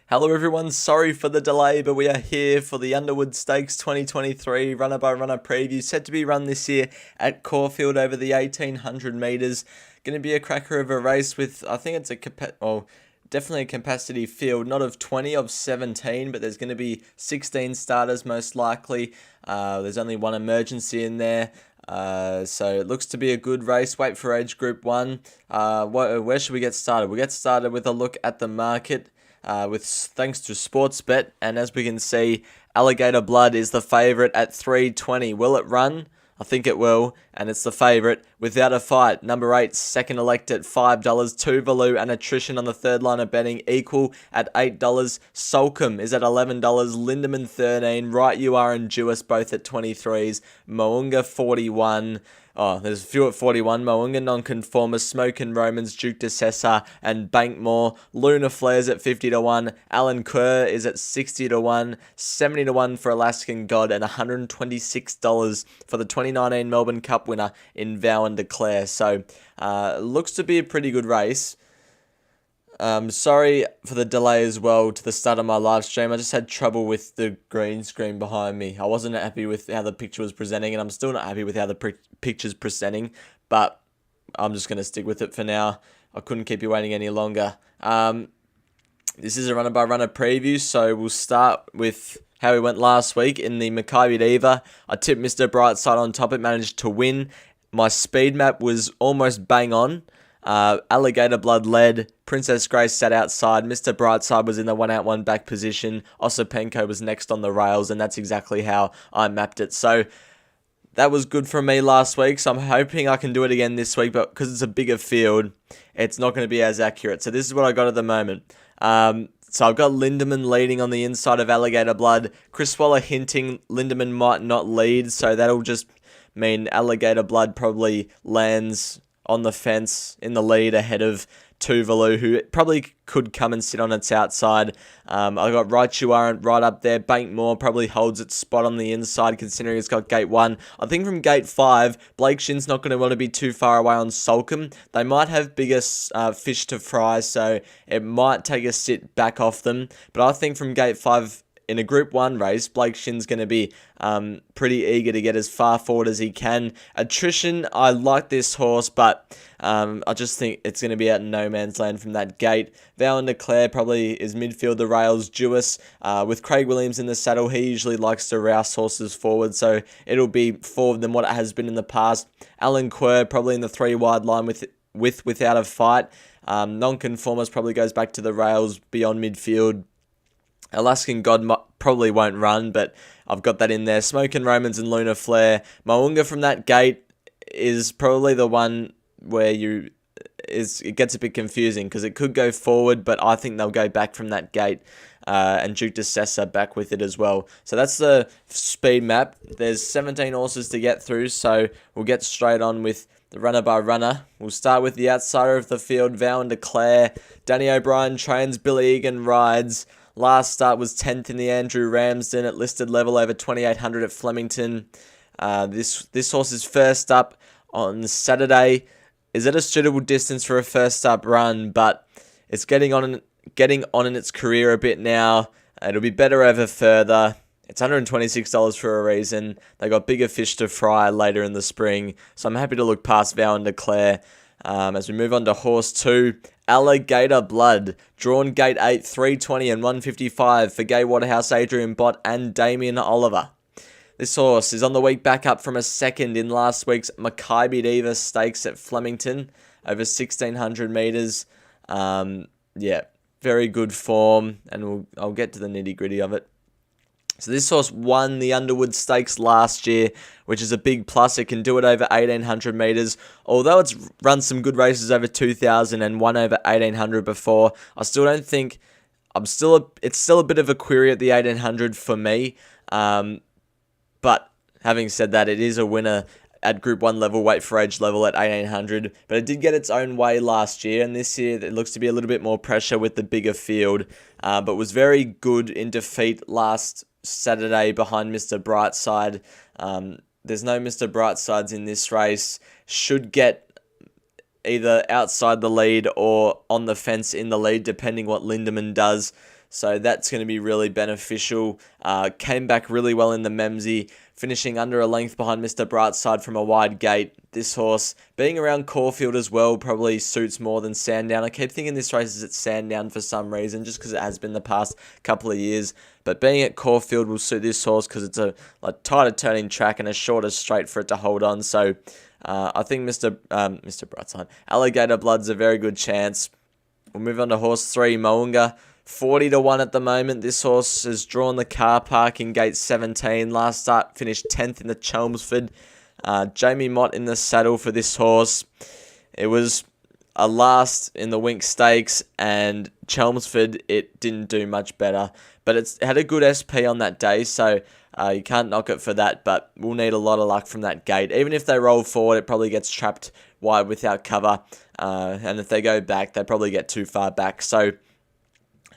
Hello everyone, sorry for the delay, but we are here for the Underwood Stakes 2023 runner-by-runner preview, set to be run this year at Caulfield over the 1800 metres. Going to be a cracker of a race with, I think it's definitely a capacity field, not of 20, of 17, but there's going to be 16 starters most likely. There's only one emergency in there. So it looks to be a good race. Wait for age group 1. Where should we get started? We'll get started with a look at the market. Thanks to Sportsbet, and as we can see, Alligator Blood is the favourite at 320. Will it run? I think it will, and it's the favourite without a fight. Number 8, second elect at $5. Tuvalu and Attrition on the third line of betting equal at $8. Salcombe is at $11. Lindemann 13. Right You Are and Jewess both at 23s. Moonga 41. Oh, there's a few at 41. Moonga, Nonconformist, Smoke and Romans, Duke de Sessa, and Bankmore. Luna Flair's at 50 to 1. Alanquer is at 60 to 1. 70 to 1 for Alaskan God, and $126 for the 2019 Melbourne Cup winner in Valen Declaration. So, looks to be a pretty good race. Sorry for the delay as well to the start of my live stream. I just had trouble with the green screen behind me. I wasn't happy with how the picture was presenting, and I'm still not happy with how the picture's presenting, but I'm just going to stick with it for now. I couldn't keep you waiting any longer. This is a runner-by-runner preview, so we'll start with how we went last week in the Mackay Diva. I tipped Mr. Brightside on top. It managed to win. My speed map was almost bang on. Alligator Blood led, Princess Grace sat outside, Mr. Brightside was in the 1 out 1 back position, Osipenko was next on the rails, and that's exactly how I mapped it. So that was good for me last week, so I'm hoping I can do it again this week, but because it's a bigger field, it's not going to be as accurate. So this is what I got at the moment. So I've got Lindemann leading on the inside of Alligator Blood, Chris Waller hinting Lindemann might not lead, so that'll just mean Alligator Blood probably lands on the fence in the lead ahead of Tuvalu, who probably could come and sit on its outside. I got Right You Are right up there. Bankmore probably holds its spot on the inside, considering it's got gate 1. I think from gate 5, Blake Shin's not going to want to be too far away on Salcombe. They might have bigger fish to fry, so it might take a sit back off them. But I think from gate 5, in a Group 1 race, Blake Shin's going to be pretty eager to get as far forward as he can. Attrition, I like this horse, but I just think it's going to be out in no man's land from that gate. Valen Declaration probably is midfield the rails. Jewess, with Craig Williams in the saddle, he usually likes to rouse horses forward, so it'll be forward than what it has been in the past. Alanquer probably in the 3 wide line without a fight. Nonconformist probably goes back to the rails beyond midfield. Alaskan God probably won't run, but I've got that in there. Smoke and Romans and Luna Flair. Moonga from that gate is probably the one where it gets a bit confusing because it could go forward, but I think they'll go back from that gate. And Duke de Sessa back with it as well. So that's the speed map. There's 17 horses to get through, so we'll get straight on with the runner-by-runner. We'll start with the outsider of the field, Valen Declaration. Danny O'Brien trains, Billy Egan rides. Last start was 10th in the Andrew Ramsden at listed level over 2,800 at Flemington. This horse is first up on Saturday. Is at a suitable distance for a first up run, but it's getting on in its career a bit now. It'll be better over further. It's $126 for a reason. They got bigger fish to fry later in the spring, so I'm happy to look past Valen Declaration. As we move on to horse 2, Alligator Blood, drawn gate 8, 320 and 155 for Gay Waterhouse, Adrian Bott and Damien Oliver. This horse is on the week back up from a second in last week's Mackay Diva Stakes at Flemington, over 1,600 metres. Yeah, very good form, and I'll get to the nitty-gritty of it. So this horse won the Underwood Stakes last year, which is a big plus. It can do it over 1,800 metres. Although it's run some good races over 2,000 and won over 1,800 before, I still don't think... it's still a bit of a query at the 1,800 for me. But having said that, it is a winner at Group 1 level, weight for age level at 1,800. But it did get its own way last year, and this year it looks to be a little bit more pressure with the bigger field. But was very good in defeat last Saturday behind Mr. Brightside. There's no Mr. Brightsides in this race. Should get either outside the lead or on the fence in the lead, depending what Lindemann does. So that's going to be really beneficial. Came back really well in the Memsey, finishing under a length behind Mr. Brightside from a wide gate. This horse, being around Caulfield as well, probably suits more than Sandown. I keep thinking this race is at Sandown for some reason, just because it has been the past couple of years. But being at Caulfield will suit this horse because it's a tighter turning track and a shorter straight for it to hold on. So I think Mr. Brightside, Alligator Blood's a very good chance. We'll move on to horse 3, Moonga. 40-1 at the moment. This horse has drawn the car park in gate 17. Last start finished 10th in the Chelmsford. Jamie Mott in the saddle for this horse. It was a last in the Wink Stakes, and Chelmsford, it didn't do much better. But it had a good SP on that day, so you can't knock it for that, but we'll need a lot of luck from that gate. Even if they roll forward, it probably gets trapped wide without cover. And if they go back, they probably get too far back. So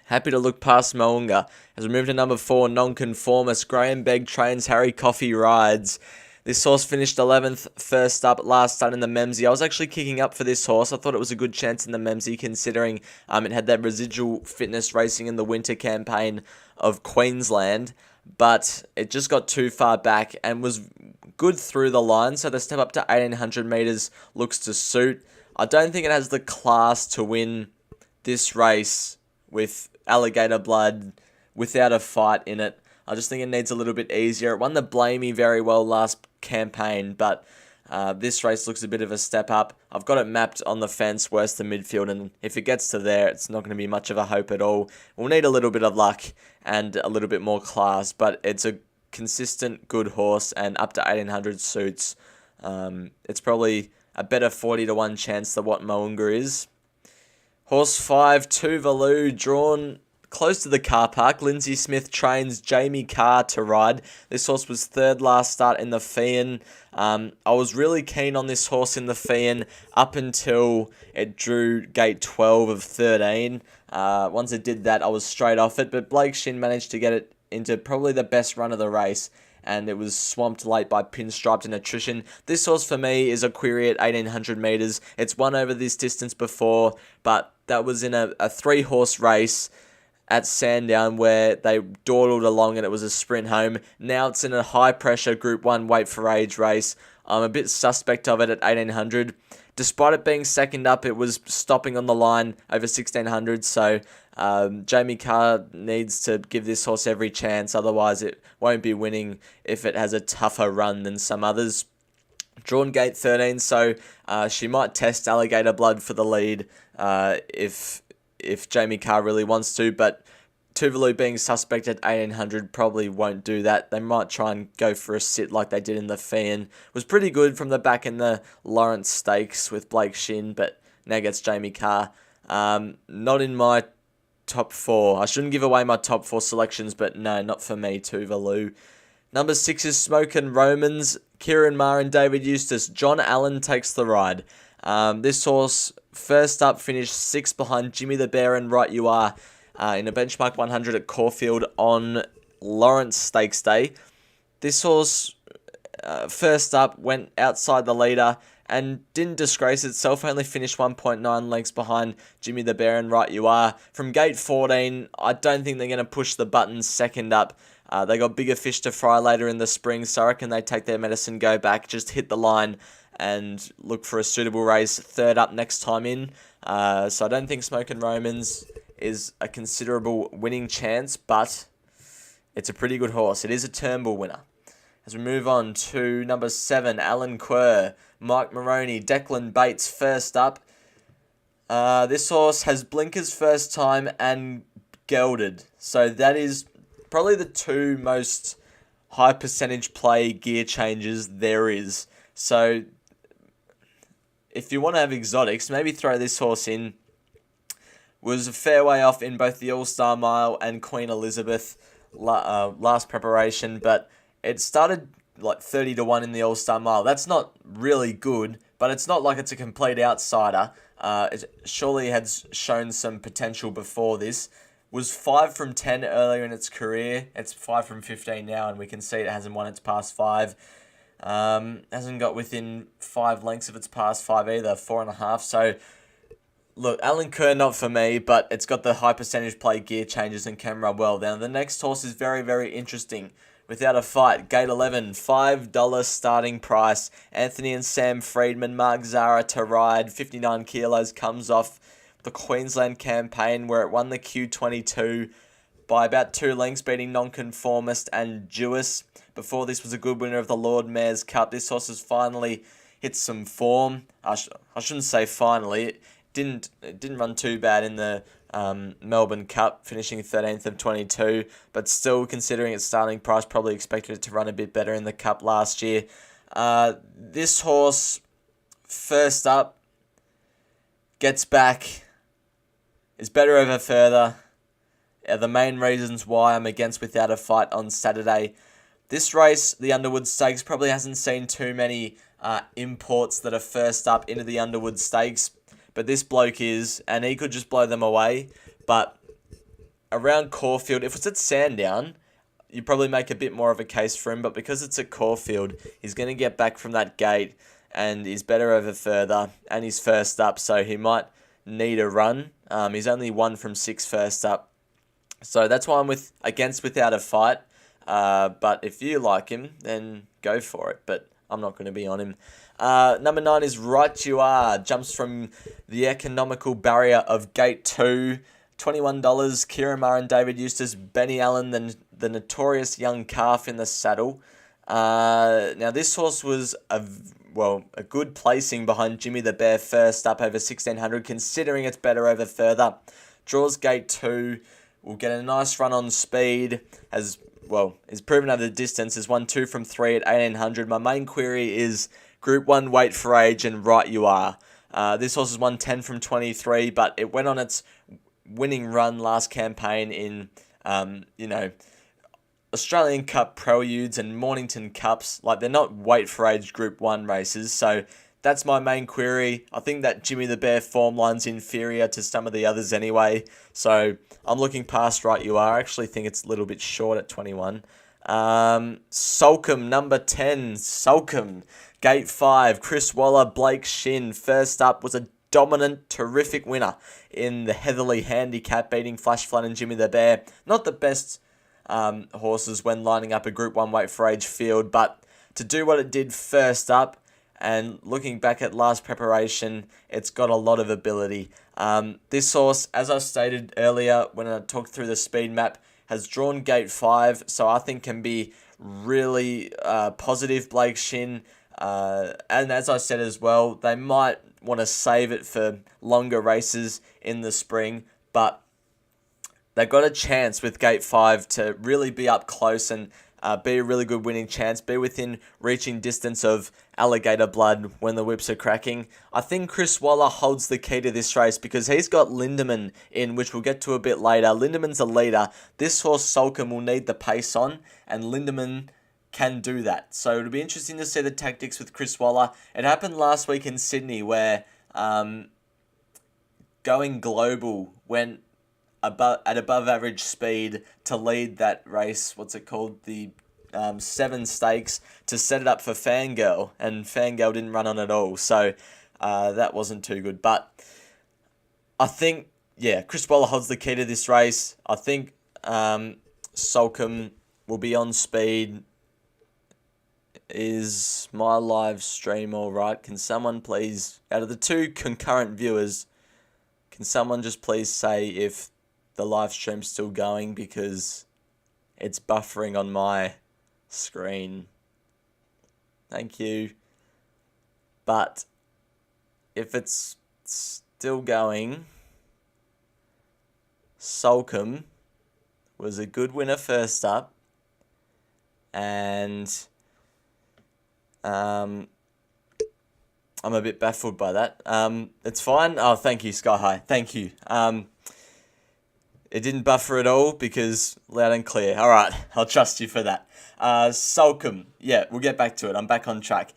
happy to look past Moonga. As we move to number 4, Nonconformist. Graham Begg trains, Harry Coffey rides. This horse finished 11th, first up, last start in the Memsey. I was actually kicking up for this horse. I thought it was a good chance in the Memsey, considering it had that residual fitness racing in the winter campaign of Queensland. But it just got too far back and was good through the line. So the step up to 1,800 metres looks to suit. I don't think it has the class to win this race with Alligator Blood without a fight in it. I just think it needs a little bit easier. It won the Blamey very well last campaign, but this race looks a bit of a step up. I've got it mapped on the fence, worse than midfield, and if it gets to there, it's not going to be much of a hope at all. We'll need a little bit of luck and a little bit more class, but it's a consistent, good horse, and up to 1,800 suits. It's probably a better 40-1 chance than what Moonga is. Horse 5, Tuvalu, drawn close to the car park. Lindsay Smith trains Jamie Carr to ride. This horse was third last start in the Fian. I was really keen on this horse in the Fian up until it drew gate 12 of 13. Once it did that, I was straight off it, but Blake Shin managed to get it into probably the best run of the race, and it was swamped late by Pinstriped and Attrition. This horse for me is a query at 1,800 metres. It's won over this distance before, but that was in a 3-horse race at Sandown where they dawdled along and it was a sprint home. Now it's in a high-pressure Group 1 weight for age race. I'm a bit suspect of it at 1,800. Despite it being second up, it was stopping on the line over 1,600, so Jamie Carr needs to give this horse every chance, otherwise it won't be winning if it has a tougher run than some others. Drawn gate 13, so she might test Alligator Blood for the lead if Jamie Carr really wants to, but Tuvalu being suspect at 1,800 probably won't do that. They might try and go for a sit like they did in the Fian. Was pretty good from the back in the Lawrence Stakes with Blake Shin, but now gets Jamie Carr. Not in my top 4. I shouldn't give away my top 4 selections, but no, not for me, Tuvalu. Number 6 is Smoke and Romans. Kieran Maher and David Eustace. John Allen takes the ride. This horse, first up, finished 6th behind Jimmy the Bear and Right You Are in a benchmark 100 at Caulfield on Lawrence Stakes Day. This horse, first up, went outside the leader and didn't disgrace itself, only finished 1.9 lengths behind Jimmy the Bear and Right You Are. From gate 14, I don't think they're going to push the buttons second up. They got bigger fish to fry later in the spring, so I reckon they take their medicine, go back, just hit the line and look for a suitable race third up next time in. So I don't think Smoke and Romans is a considerable winning chance, but it's a pretty good horse. It is a Turnbull winner. As we move on to number 7, Alanquer, Mike Moroney, Declan Bates first up. This horse has blinkers first time and gelded. So that is probably the 2 most high percentage play gear changes there is. So if you want to have exotics, maybe throw this horse in. Was a fair way off in both the All-Star Mile and Queen Elizabeth last preparation, but it started like 30-1 in the All-Star Mile. That's not really good, but it's not like it's a complete outsider. It surely had shown some potential before this. Was 5 from 10 earlier in its career. It's 5 from 15 now, and we can see it hasn't won its past 5. Hasn't got within 5 lengths of its past 5 either, 4.5. So Look, Alanquer not for me, but it's got the high percentage play, gear changes, and can run well. Now, the next horse is very, very interesting. Without a Fight, Gate 11, $5 starting price. Anthony and Sam Friedman, Mark Zara to ride, 59 kilos, comes off the Queensland campaign where it won the Q22 by about 2 lengths, beating Nonconformist and Jewess. Before this was a good winner of the Lord Mayor's Cup. This horse has finally hit some form. I shouldn't say finally. It didn't run too bad in the Melbourne Cup, finishing 13th of 22, but still, considering its starting price, probably expected it to run a bit better in the Cup last year. This horse, first up, gets back, is better over further. The main reasons why I'm against Without a Fight on Saturday. This race, the Underwood Stakes, probably hasn't seen too many imports that are first up into the Underwood Stakes, but this bloke is, and he could just blow them away. But around Caulfield, if it's at Sandown, you probably make a bit more of a case for him, but because it's at Caulfield, he's going to get back from that gate, and he's better over further, and he's first up, so he might need a run. He's only 1 from 6 first up. So that's why I'm against Without a Fight. But if you like him, then go for it. But I'm not going to be on him. Number 9 is Right You Are. Jumps from the economical barrier of Gate 2. $21. Kieran Maher and David Eustace. Benny Allen, the notorious young calf in the saddle. Now this horse was a good placing behind Jimmy the Bear first up over 1600, considering it's better over further. Draws Gate 2. Will get a nice run on speed. Is proven at the distance. Has won 2 from 3 at 1800. My main query is Group 1 Wait for Age and Right You Are. This horse has won 10 from 23, but it went on its winning run last campaign in, Australian Cup Preludes and Mornington Cups. Like, they're not Wait for Age Group 1 races, so that's my main query. I think that Jimmy the Bear form line's inferior to some of the others anyway, so I'm looking past Right You Are. I actually think it's a little bit short at 21. Salcombe, number 10. Salcombe, Gate 5. Chris Waller, Blake Shin. First up was a dominant, terrific winner in the Heatherly Handicap, beating Flash Flood and Jimmy the Bear. Not the best horses when lining up a Group 1 Wait for Age field, but to do what it did first up, and looking back at last preparation, it's got a lot of ability. This horse, as I stated earlier when I talked through the speed map, has drawn Gate 5, so I think can be really positive, Blake Shin. And as I said as well, they might want to save it for longer races in the spring, but they got a chance with Gate 5 to really be up close and be a really good winning chance, be within reaching distance of Alligator Blood when the whips are cracking. I think Chris Waller holds the key to this race because he's got Lindemann in, which we'll get to a bit later. Lindemann's a leader. This horse, Salcombe, will need the pace on, and Lindemann can do that. So it'll be interesting to see the tactics with Chris Waller. It happened last week in Sydney where Going Global went at above average speed to lead that race. What's it called? The 7 Stakes, to set it up for Fangirl, and Fangirl didn't run on at all. So that wasn't too good. But I think, Chris Waller holds the key to this race. I think Salcombe will be on speed. Is my live stream all right? Can someone please, out of the 2 concurrent viewers, can someone just please say if the live stream's still going, because it's buffering on my screen. Thank you. But if it's still going, Salcombe was a good winner first up, and I'm a bit baffled by that. It's fine. Oh, thank you, Sky High. Thank you. It didn't buffer at all because loud and clear. All right, I'll trust you for that. Salcombe, we'll get back to it. I'm back on track.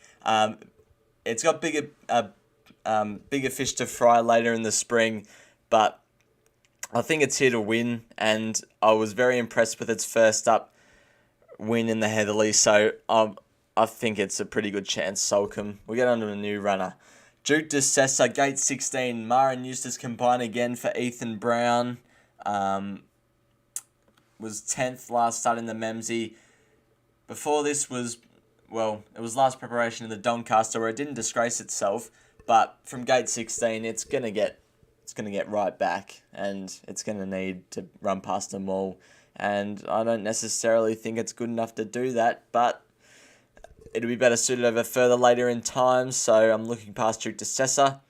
It's got bigger fish to fry later in the spring, but I think it's here to win, and I was very impressed with its first up win in the Heatherly, so I think it's a pretty good chance, Salcombe. We'll get on to a new runner. Duke de Sessa, gate 16. Mara and Eustace combine again for Ethan Brown. Was 10th last start in the Memsey. Before this was, it was last preparation in the Doncaster where it didn't disgrace itself. But from gate 16, it's gonna get right back, and it's gonna need to run past them all. And I don't necessarily think it's good enough to do that, but it'll be better suited over further later in time. So I'm looking past Duke de Sessa.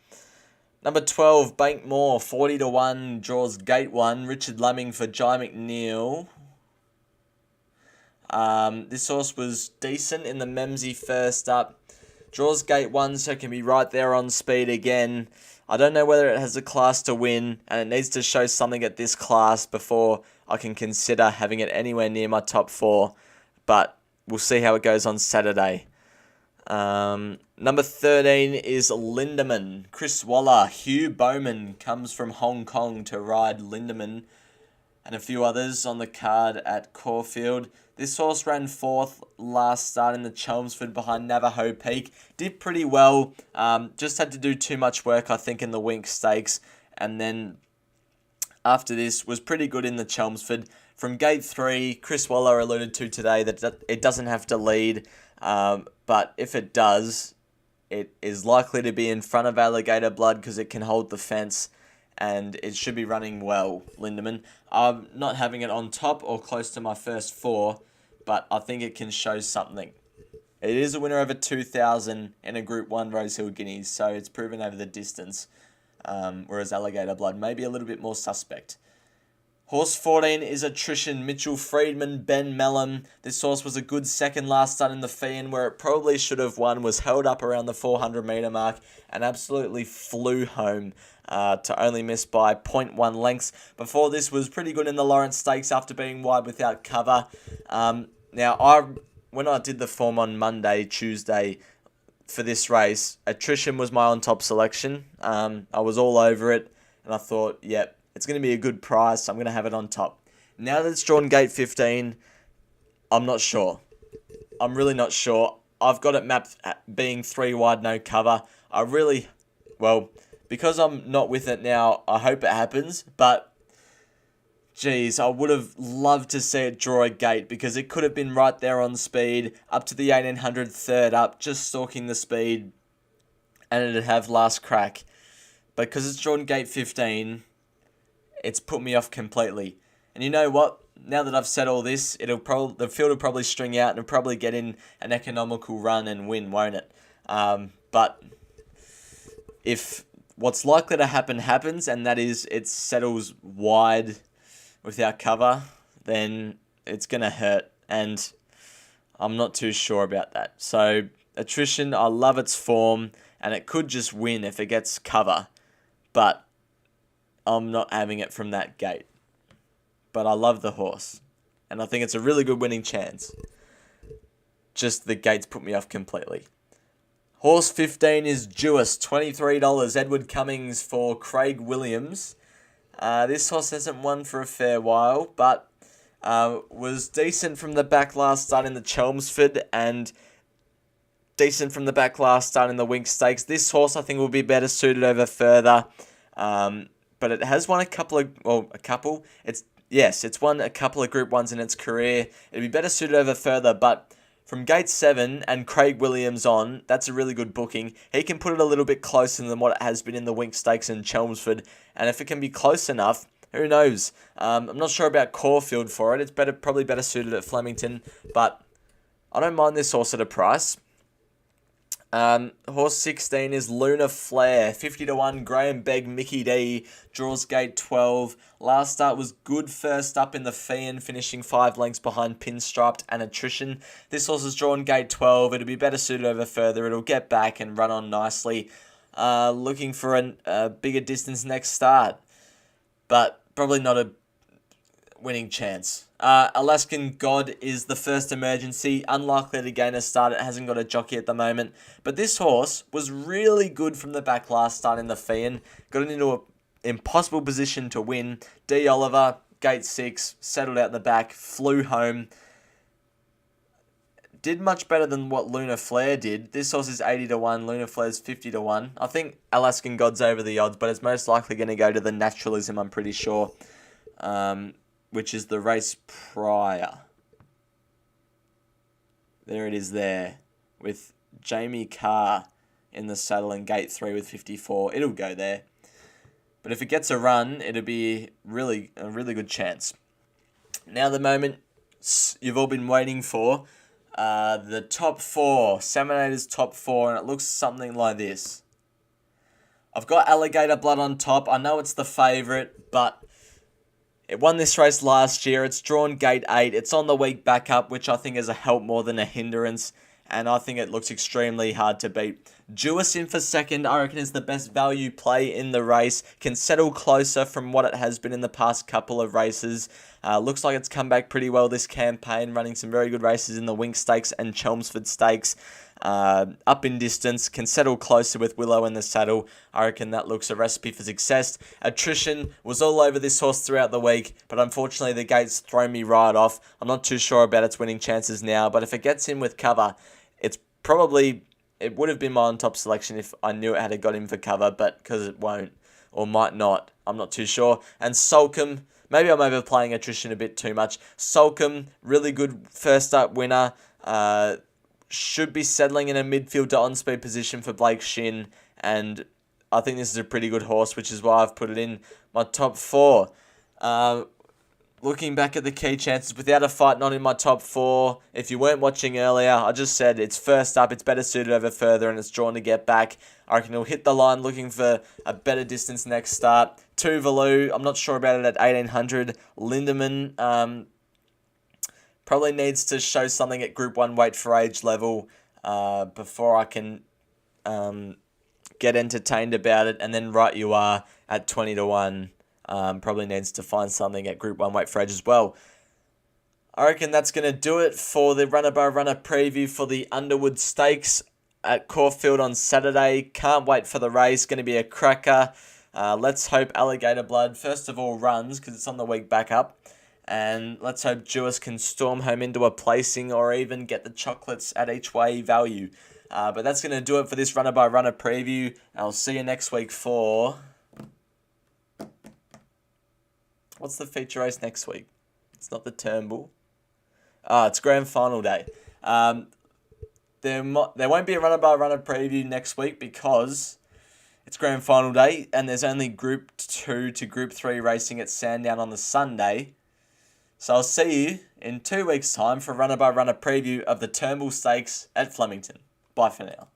Number 12, Bankmore, 40-1, draws gate 1. Richard Lemming for Jai McNeil. This horse was decent in the Memsey first up. Draws gate 1, so it can be right there on speed again. I don't know whether it has a class to win, and it needs to show something at this class before I can consider having it anywhere near my top 4. But we'll see how it goes on Saturday. Number 13 is Lindemann. Chris Waller. Hugh Bowman comes from Hong Kong to ride Lindemann, and a few others on the card at Caulfield. This horse ran 4th last start in the Chelmsford behind Navajo Peak. Did pretty well. Just had to do too much work, I think, in the Wink Stakes. And then after this was pretty good in the Chelmsford. From gate 3, Chris Waller alluded to today that it doesn't have to lead. But if it does, it is likely to be in front of Alligator Blood because it can hold the fence. And it should be running well, Lindemann. I'm not having it on top or close to my first 4, but I think it can show something. It is a winner over 2,000 in a Group 1 Rosehill Guineas, so it's proven over the distance, whereas Alligator Blood may be a little bit more suspect. Horse 14 is Attrition, Mitchell Friedman, Ben Mellum. This horse was a good second last start in the Fian, where it probably should have won, was held up around the 400 metre mark and absolutely flew home to only miss by 0.1 lengths. Before this was pretty good in the Lawrence Stakes after being wide without cover. When I did the form on Tuesday for this race, Attrition was my on-top selection. I was all over it, and I thought, yep, it's going to be a good price. I'm going to have it on top. Now that it's drawn gate 15, I'm not sure. I'm really not sure. I've got it mapped at being 3 wide, no cover. Because I'm not with it now, I hope it happens. But, geez, I would have loved to see it draw a gate because it could have been right there on speed, up to the 1800 third up, just stalking the speed, and it'd have last crack. But because it's drawn gate 15, it's put me off completely. And you know what? Now that I've said all this, the field will probably string out and it'll probably get in an economical run and win, won't it? But if what's likely to happen happens, and that is it settles wide without cover, then it's going to hurt. And I'm not too sure about that. So, Attrition, I love its form, and it could just win if it gets cover. But I'm not having it from that gate. But I love the horse. And I think it's a really good winning chance. Just the gates put me off completely. Horse 15 is Jewess, $23. Edward Cummings for Craig Williams. This horse hasn't won for a fair while, but was decent from the back last start in the Chelmsford and decent from the back last start in the Wink Stakes. This horse I think will be better suited over further. But it has won it's won a couple of Group 1s in its career. It'd be better suited over further, but from gate 7 and Craig Williams on, that's a really good booking. He can put it a little bit closer than what it has been in the Wink Stakes and Chelmsford, and if it can be close enough, who knows? I'm not sure about Caulfield for it. It's probably better suited at Flemington, but I don't mind this horse at a price. Horse 16 is Luna Flair, 50-1, Graham Begg, Mickey D, draws gate 12. Last start was good first up in the Fian, finishing 5 lengths behind Pinstriped and Attrition. This horse is drawn gate 12. It'll be better suited over further. It'll get back and run on nicely. Looking for a bigger distance next start, but probably not a winning chance. Alaskan God is the first emergency, unlikely to gain a start. It hasn't got a jockey at the moment, but this horse was really good from the back last start in the Fian, got it into an impossible position to win. D. Oliver, gate 6, settled out the back, flew home. did much better than what Luna Flair did. This horse is 80 to 1, Luna Flair's 50 to 1. I think Alaskan God's over the odds, but it's most likely going to go to the Naturalism, I'm pretty sure, which is the race prior. There it is there, with Jamie Carr in the saddle and gate 3 with 54. It'll go there. But if it gets a run, it'll be a really good chance. Now the moment you've all been waiting for, the top 4, Seminator's top 4, and it looks something like this. I've got Alligator Blood on top. I know it's the favourite, but it won this race last year. It's drawn gate 8. It's on the week back up, which I think is a help more than a hindrance. And I think it looks extremely hard to beat. Jewess in for second, I reckon is the best value play in the race. Can settle closer from what it has been in the past couple of races. Looks like it's come back pretty well this campaign, running some very good races in the Wink Stakes and Chelmsford Stakes. Up in distance, can settle closer with Willow in the saddle. I reckon that looks a recipe for success. Attrition was all over this horse throughout the week, but unfortunately the gates throw me right off. I'm not too sure about its winning chances now, but if it gets in with cover, it would have been my on-top selection if I knew it had got in for cover, but because it won't, or might not, I'm not too sure. And Salcombe, maybe I'm overplaying Attrition a bit too much. Salcombe, really good first up winner. Should be settling in a midfield to on-speed position for Blake Shin, and I think this is a pretty good horse, which is why I've put it in my top 4. Looking back at the key chances, Without a Fight not in my top 4. If you weren't watching earlier, I just said it's first up, it's better suited over further, and it's drawn to get back. I reckon he'll hit the line looking for a better distance next start. Tuvalu, I'm not sure about it at 1800. Lindemann, probably needs to show something at Group 1 weight for age level before I can get entertained about it. And then Right You Are at 20 to 1. Probably needs to find something at Group 1 weight for age as well. I reckon that's going to do it for the runner by runner preview for the Underwood Stakes at Caulfield on Saturday. Can't wait for the race. Going to be a cracker. Let's hope Alligator Blood first of all runs, because it's on the week back up. And let's hope Jewess can storm home into a placing or even get the chocolates at each way value. But that's going to do it for this runner by runner preview. I'll see you next week for... What's the feature race next week? It's not the Turnbull. It's grand final day. There won't be a runner by runner preview next week because it's grand final day and there's only Group 2 to Group 3 racing at Sandown on the Sunday. So I'll see you in 2 weeks' time for a runner by runner preview of the Turnbull Stakes at Flemington. Bye for now.